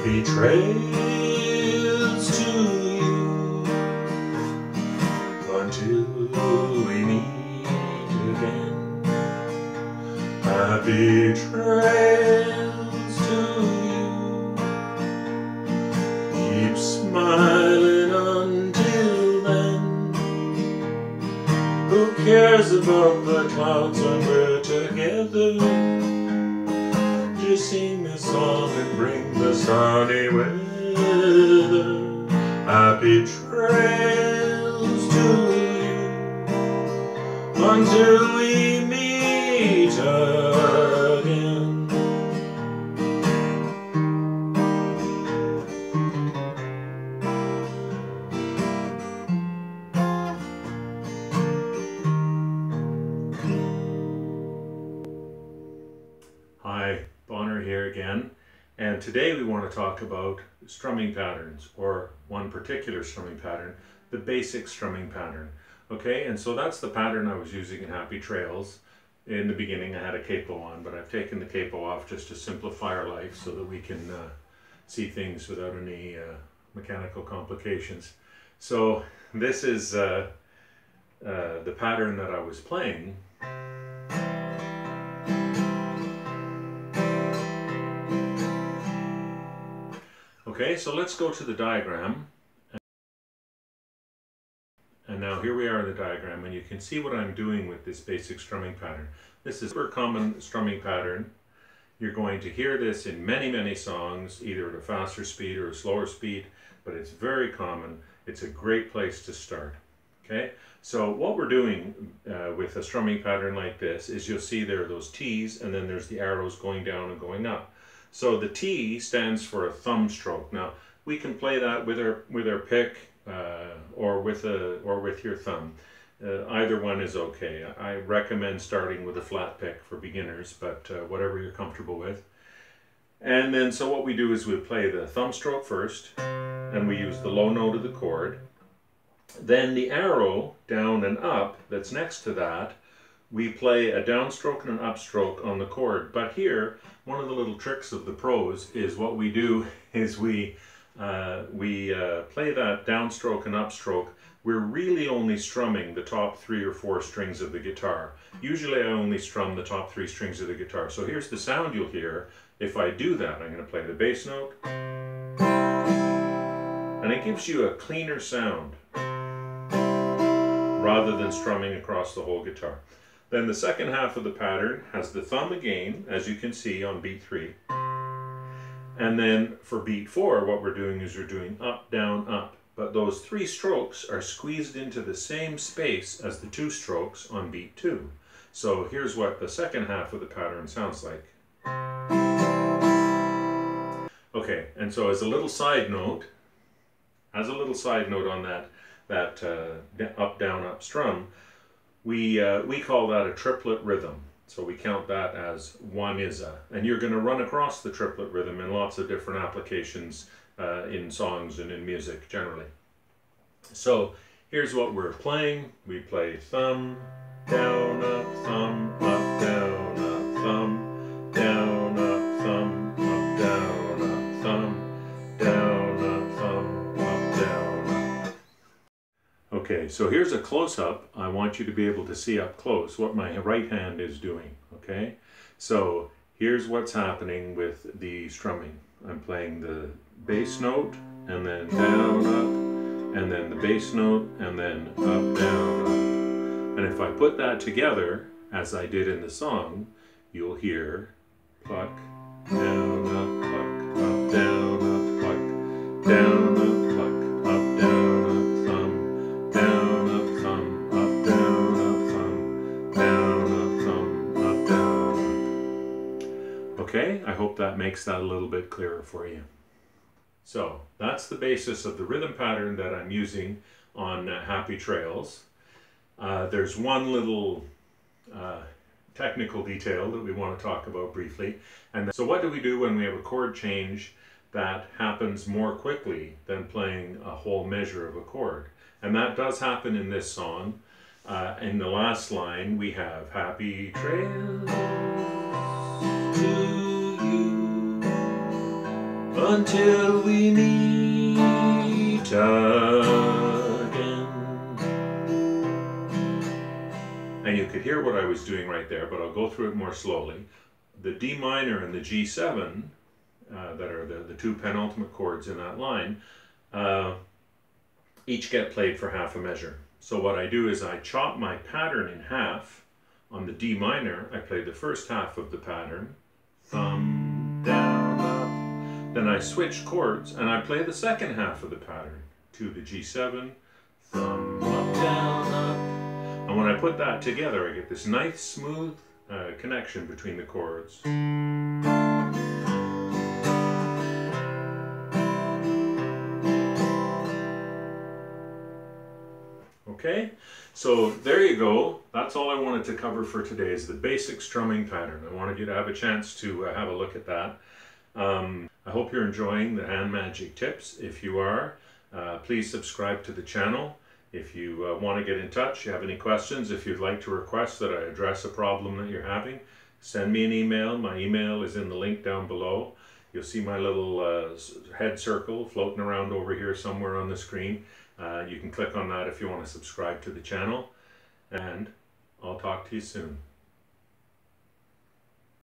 Happy trails to you until we meet again. Happy trails to you. Keep smiling until then. Who cares about the clouds when we're together? Just sing a song and bring the sunny weather. Happy trails to you until we meet again. Hi, Bonar here again, and today we want to talk about strumming patterns, or one particular strumming pattern, the basic strumming pattern. Okay, and so that's the pattern I was using in Happy Trails. In the beginning I had a capo on, but I've taken the capo off just to simplify our life so that we can see things without any mechanical complications. So this is the pattern that I was playing. Okay, so let's go to the diagram. And now here we are in the diagram, and you can see what I'm doing with this basic strumming pattern. This is a super common strumming pattern. You're going to hear this in many, many songs, either at a faster speed or a slower speed, but it's very common. It's a great place to start. Okay, so what we're doing with a strumming pattern like this is you'll see there are those T's, and then there's the arrows going down and going up. So the T stands for a thumb stroke. Now we can play that with our pick or with your thumb. Either one is okay. I recommend starting with a flat pick for beginners, but whatever you're comfortable with. And then so what we do is we play the thumb stroke first, and we use the low note of the chord. Then the arrow down and up that's next to that, we play a downstroke and an upstroke on the chord. But here, one of the little tricks of the pros is what we do is we play that downstroke and upstroke. We're really only strumming the top 3 or 4 strings of the guitar. Usually I only strum the top 3 strings of the guitar. So here's the sound you'll hear. If I do that, I'm going to play the bass note. And it gives you a cleaner sound rather than strumming across the whole guitar. Then the second half of the pattern has the thumb again, as you can see on beat 3. And then for beat 4, what we're doing is we're doing up, down, up. But those 3 strokes are squeezed into the same space as the 2 strokes on beat 2. So here's what the second half of the pattern sounds like. Okay, and so as a little side note on that up, down, up strum, we call that a triplet rhythm. So we count that as one is a. And you're going to run across the triplet rhythm in lots of different applications in songs and in music generally. So here's what we're playing. We play thumb, down, up, thumb, up, down, up, thumb, down, up, thumb, up, down, up, thumb, down, up, thumb, up, down, up. Okay, so here's a close-up. I want you to be able to see up close what my right hand is doing, okay? So here's what's happening with the strumming. I'm playing the bass note, and then down, up, and then the bass note, and then up, down, up. And if I put that together, as I did in the song, you'll hear pluck, down, up, pluck, up, down, up, pluck, down, up, pluck, up, down, up, thumb, down, up, thumb, up, down, up, thumb, down, up, thumb, up, down, up. Okay, I hope that makes that a little bit clearer for you. So that's the basis of the rhythm pattern that I'm using on Happy Trails. There's one little technical detail that we want to talk about briefly. And so what do we do when we have a chord change that happens more quickly than playing a whole measure of a chord? And that does happen in this song. In the last line we have happy trails to you until we meet again. And you could hear what I was doing right there, but I'll go through it more slowly. The D minor and the G7, that are the two penultimate chords in that line, each get played for half a measure. So what I do is I chop my pattern in half. On the D minor, I play the first half of the pattern, thumb, down, up. Then I switch chords and I play the second half of the pattern to the G7, thumb, up, down, up. And when I put that together, I get this nice smooth connection between the chords. Okay, so there you go. That's all I wanted to cover for today, is the basic strumming pattern. I wanted you to have a chance to have a look at that. I hope you're enjoying the hand magic tips. If you are, please subscribe to the channel. If you want to get in touch, you have any questions, if you'd like to request that I address a problem that you're having, send me an email. My email is in the link down below. You'll see my little head circle floating around over here somewhere on the screen. You can click on that if you want to subscribe to the channel, and I'll talk to you soon.